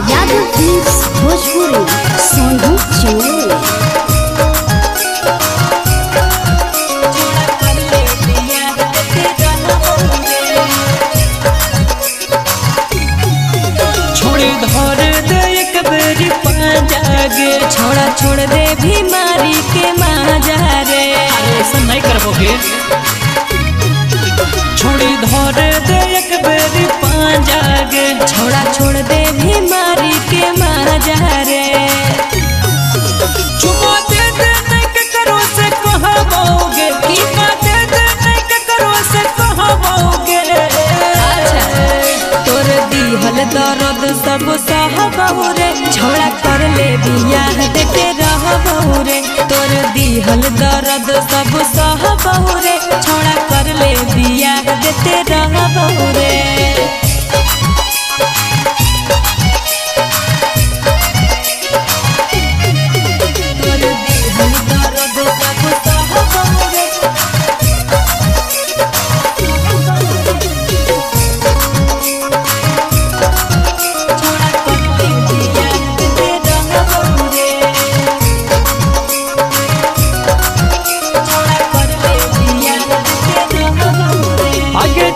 Yadav films Bhojpuri Sonu Chandel. छोड़ी धर दे एक बेरी पांजागे, छोड़ा छोड़ दे बीमारी के माजा रे। ऐसा नहीं करबोगे। छोड़ी धर दे एक बेरी पांजागे, छोड़ा छोड़ दे बीमारी के माजा रे। चुमा दे दे नहीं के करो से कहबोगे, चुमा दे दे नहीं के करो से कहबोगे। अच्छा तोर दिहल दर्द सब सहबहु रे, छोड़ा कर ले बियाह देते रहबहु रे। तोर दिहल दर्द सब सहबहु रे, छोड़ा कर ले बियाह देते रहबहु रे।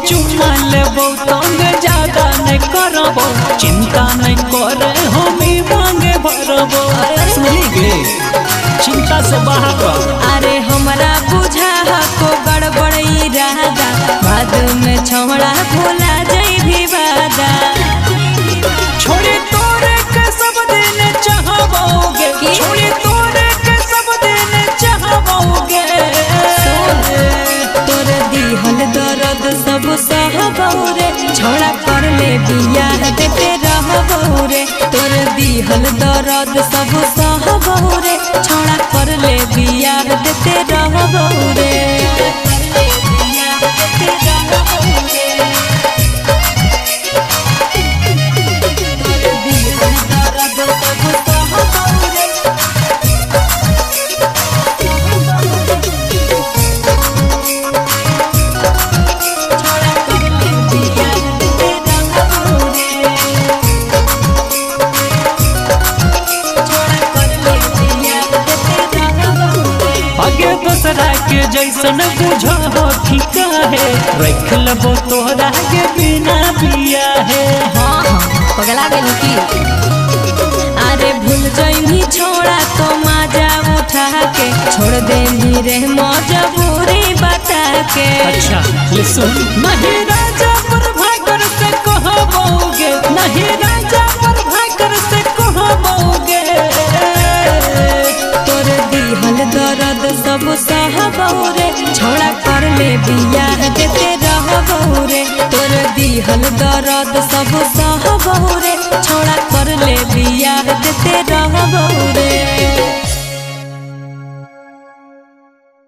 चुमा लेबो तंग ज्यादा नहीं करबो, चिंता नहीं करे हमी मांगे भरबो। सुनिगे चिंता से बाहर। अरे हमरा बुझा को गड़बड़ इरादा, बाद में छौड़ा भोला जई भी वादा। छोड़ी तोरे के सब दिन चाहबोगे, छोड़ी तोरे के सब दिन चाहबोगे। तोर दिहल दर्द सब सहबहु रे, छोड़ा कर ले बियाह देते रहबहु रे। तोर दिहल दर्द सब सहबहु रे, छोड़ा कर ले बियाह देते रहबहु रे। दूसरा के जैसन बुझा हो ठीका है, रख लबो तोहरा के बिना बिया है। हाँ हाँ पगला गेलू की। अरे भूल जइनी छोड़ा तो मजा उठा के, छोड़ दे रे मजबूरी बता के। अच्छा ले सुन। नहीं राजा पर भाकर से कहबोगे, नहीं राजा पर भाकर से कहबोगे। तोर दिहल दर्द सब सहबहु रे, छोड़ा कर ले बियाह देते रहबहु रे। तोर दिहल दर्द सब सहबहु रे, छोड़ा कर ले बियाह देते रहबहु रे।